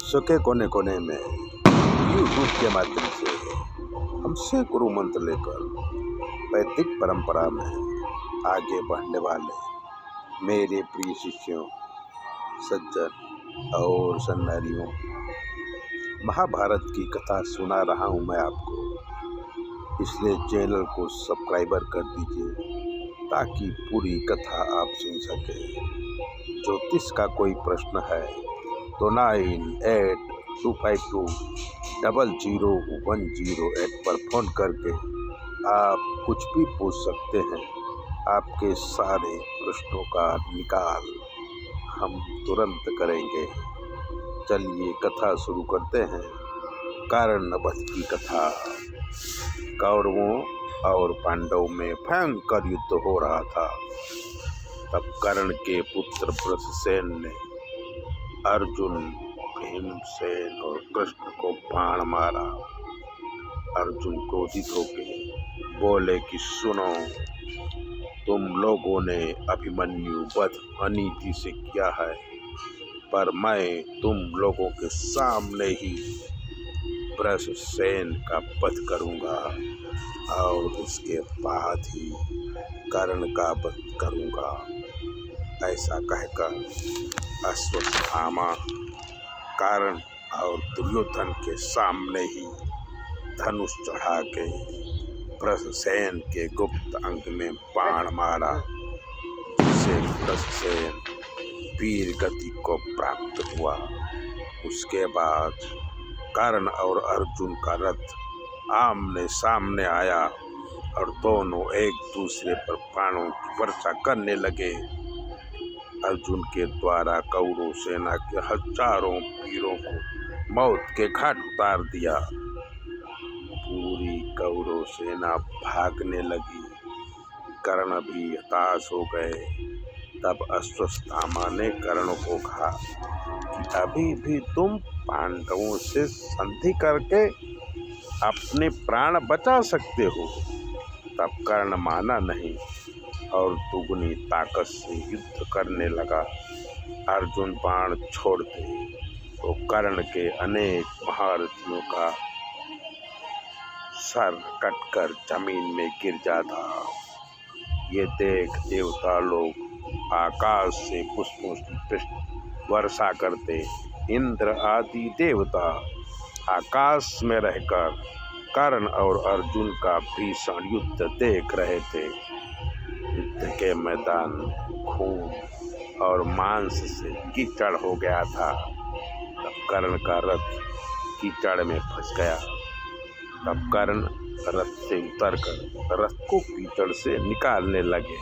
विश्व के कोने कोने में यूट्यूब के माध्यम से हमसे गुरु मंत्र लेकर वैदिक परंपरा में आगे बढ़ने वाले मेरे प्रिय शिष्यों, सज्जन और सन्नारियों, महाभारत की कथा सुना रहा हूँ मैं आपको। इसलिए चैनल को सब्सक्राइबर कर दीजिए ताकि पूरी कथा आप सुन सकें। ज्योतिष का कोई प्रश्न है तो 9825200108 पर फोन करके आप कुछ भी पूछ सकते हैं। आपके सारे प्रश्नों का निकाल हम तुरंत करेंगे। चलिए कथा शुरू करते हैं। कर्णवध की कथा। कौरवों और पांडवों में भयंकर युद्ध हो रहा था। तब कर्ण के पुत्र वृषसेन ने अर्जुन, भीमसेन और कृष्ण को बाण मारा। अर्जुन क्रोधित होकर बोले कि सुनो, तुम लोगों ने अभिमन्यु वध अनीति से किया है, पर मैं तुम लोगों के सामने ही वृषसेन का वध करूंगा और उसके बाद ही कर्ण का वध करूंगा। ऐसा कहकर अश्वत्थामा कर्ण और दुर्योधन के सामने ही धनुष चढ़ा के वृषसेन के गुप्त अंग में बाण मारा, जिससे वृषसेन वीर गति को प्राप्त हुआ। उसके बाद कर्ण और अर्जुन का रथ आमने सामने आया और दोनों एक दूसरे पर बाणों की वर्षा करने लगे। अर्जुन के द्वारा कौरव सेना के हजारों वीरों को मौत के घाट उतार दिया। पूरी कौरव सेना भागने लगी। कर्ण भी हताश हो गए। तब अश्वत्थामा ने कर्ण को कहा कि अभी भी तुम पांडवों से संधि करके अपने प्राण बचा सकते हो। तब कर्ण माना नहीं और दुगनी ताकत से युद्ध करने लगा। अर्जुन बाण छोड़ते तो कर्ण के अनेक महारथियों का सर कटकर जमीन में गिर जाता। ये देख देवता लोग आकाश से पुष्पों की वर्षा करते। इंद्र आदि देवता आकाश में रहकर कर्ण और अर्जुन का भीषण युद्ध देख रहे थे। युद्ध के मैदान खून और मांस से कीचड़ हो गया था। तब कर्ण का रथ कीचड़ में फंस गया। तब कर्ण रथ से उतरकर रथ को कीचड़ से निकालने लगे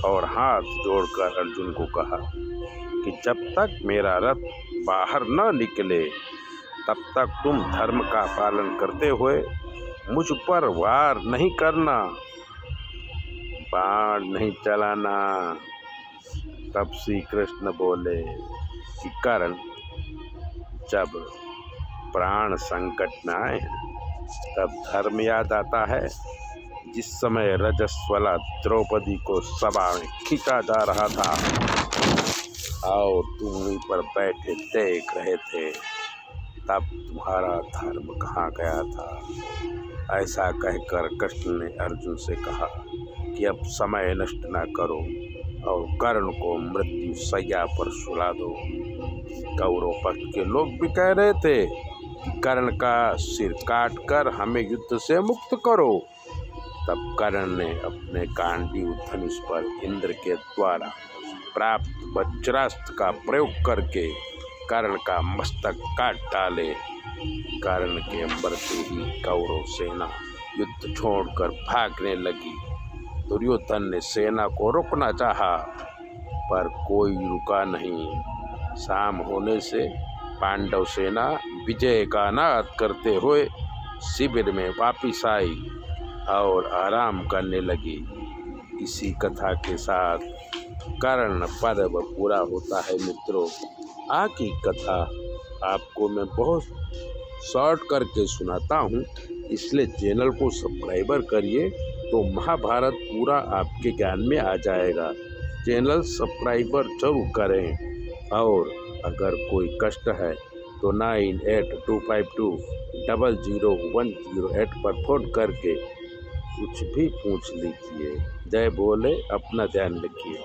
और हाथ जोड़कर अर्जुन को कहा कि जब तक मेरा रथ बाहर न निकले तब तक तुम धर्म का पालन करते हुए मुझ पर वार नहीं करना, बाण नहीं चलाना। तब श्री कृष्ण बोले कि कर्ण, जब प्राण संकट में आए तब धर्म याद आता है। जिस समय रजस्वला द्रौपदी को सभा में खींचा जा रहा था और तुम वहीं पर बैठे देख रहे थे, तब तुम्हारा धर्म कहाँ गया था। ऐसा कहकर कृष्ण ने अर्जुन से कहा कि अब समय नष्ट न करो और कर्ण को मृत्यु शैया पर सुला दो। कौरव पक्ष के लोग भी कह रहे थे कि कर्ण का सिर काट कर हमें युद्ध से मुक्त करो। तब कर्ण ने अपने गांडीव धनुष पर इंद्र के द्वारा प्राप्त वज्रास्त्र का प्रयोग करके कर्ण का मस्तक काट डाले। कर्ण के मरते ही कौरव सेना युद्ध छोड़कर भागने लगी। दुर्योधन ने सेना को रोकना चाहा पर कोई रुका नहीं। शाम होने से पांडव सेना विजय का नाद करते हुए शिविर में वापिस आई और आराम करने लगी। इसी कथा के साथ कर्ण पर्व पूरा होता है। मित्रों, आगे कथा आपको मैं बहुत शॉर्ट करके सुनाता हूँ, इसलिए चैनल को सब्सक्राइबर करिए तो महाभारत पूरा आपके ज्ञान में आ जाएगा। चैनल सब्सक्राइबर जरूर करें और अगर कोई कष्ट है तो 9825200108 पर फ़ोन करके कुछ भी पूछ लीजिए। जय बोले, अपना ध्यान रखिए।